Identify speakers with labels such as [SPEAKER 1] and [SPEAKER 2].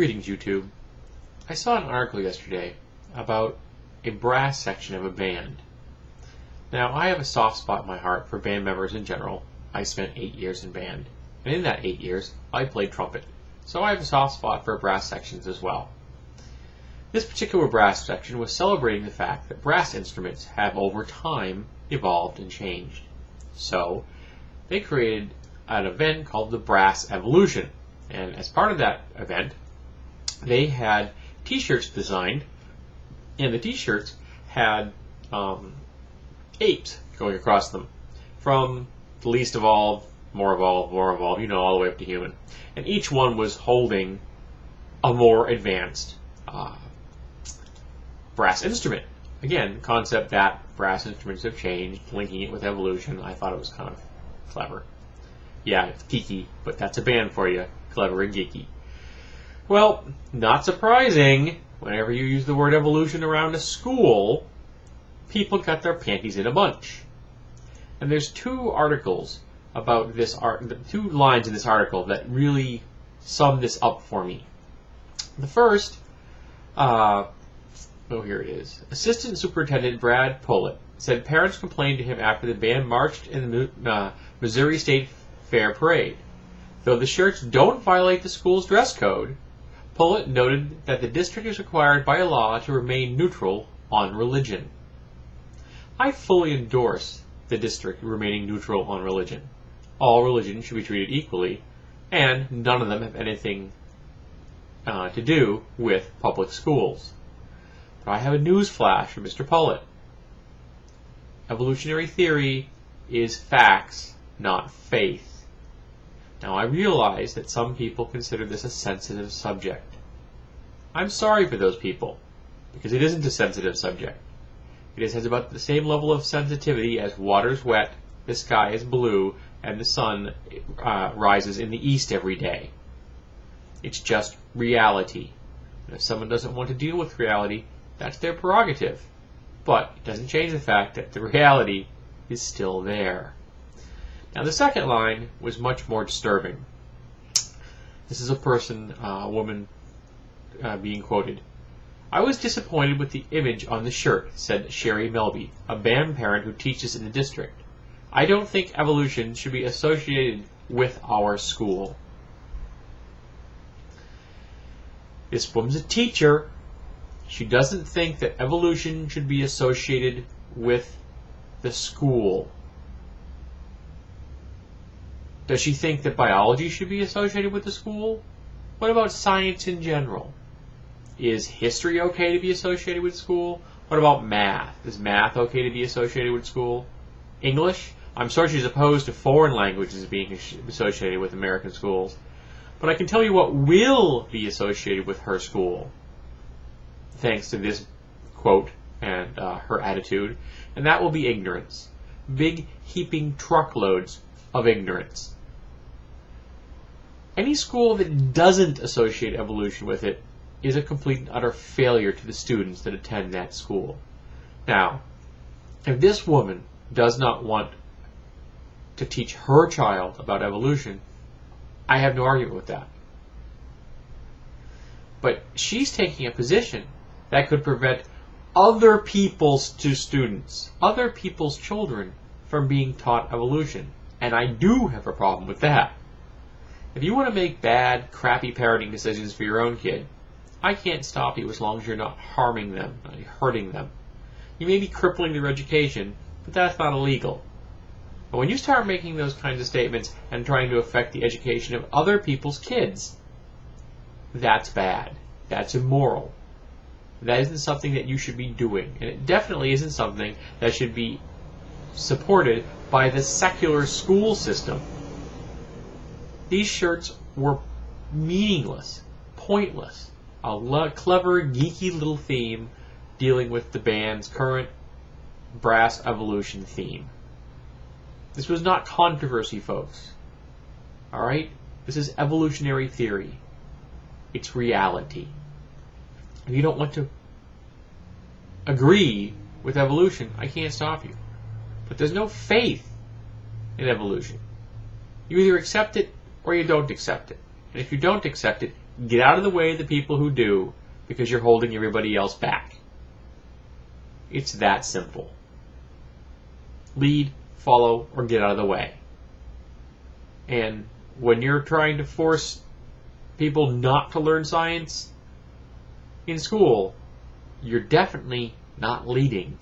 [SPEAKER 1] Greetings, YouTube. I saw an article yesterday about a brass section of a band. Now, I have a soft spot in my heart for band members in general. I spent 8 years in band, and in that 8 years, I played trumpet. So I have a soft spot for brass sections as well. This particular brass section was celebrating the fact that brass instruments have over time evolved and changed. So they created an event called the Brass Evolution. And as part of that event, they had t-shirts designed, and the t-shirts had apes going across them, from the least evolved, more evolved, all the way up to human. And each one was holding a more advanced brass instrument. Again, concept that brass instruments have changed, linking it with evolution. I thought it was kind of clever. Yeah, it's geeky, but that's a band for you. Clever and geeky. Well, not surprising, whenever you use the word evolution around a school, people got their panties in a bunch. And there's two articles about this two lines in this article that really sum this up for me. The first, here it is. Assistant Superintendent Brad Pullitt said parents complained to him after the band marched in the Missouri State Fair Parade. Though the shirts don't violate the school's dress code, Pullitt noted that the district is required by law to remain neutral on religion. I fully endorse the district remaining neutral on religion. All religions should be treated equally, and none of them have anything to do with public schools. But I have a news flash for Mr. Pullitt. Evolutionary theory is facts, not faith. Now, I realize that some people consider this a sensitive subject. I'm sorry for those people, because it isn't a sensitive subject. It has about the same level of sensitivity as water's wet, the sky is blue, and the sun rises in the east every day. It's just reality. And if someone doesn't want to deal with reality, that's their prerogative. But it doesn't change the fact that the reality is still there. Now, the second line was much more disturbing. This is a woman being quoted. I was disappointed with the image on the shirt, said Sherry Melby, a band parent who teaches in the district. I don't think evolution should be associated with our school. This woman's a teacher. She doesn't think that evolution should be associated with the school. Does she think that biology should be associated with the school? What about science in general? Is history okay to be associated with school? What about math? Is math okay to be associated with school? English? I'm sure she's opposed to foreign languages being associated with American schools. But I can tell you what will be associated with her school, thanks to this quote and her attitude, and that will be ignorance. Big, heaping truckloads of ignorance. Any school that doesn't associate evolution with it is a complete and utter failure to the students that attend that school. Now, if this woman does not want to teach her child about evolution, I have no argument with that. But she's taking a position that could prevent other people's students, other people's children, from being taught evolution. And I do have a problem with that. If you want to make bad, crappy parenting decisions for your own kid, I can't stop you as long as you're not harming them, not hurting them. You may be crippling their education, but that's not illegal. But when you start making those kinds of statements and trying to affect the education of other people's kids, that's bad. That's immoral. That isn't something that you should be doing. And it definitely isn't something that should be supported by the secular school system. These shirts were meaningless, pointless, a clever, geeky little theme dealing with the band's current brass evolution theme. This was not controversy, folks. Alright? This is evolutionary theory. It's reality. If you don't want to agree with evolution, I can't stop you. But there's no faith in evolution. You either accept it or you don't accept it. And if you don't accept it, get out of the way of the people who do, because you're holding everybody else back. It's that simple. Lead, follow, or get out of the way. And when you're trying to force people not to learn science in school, you're definitely not leading.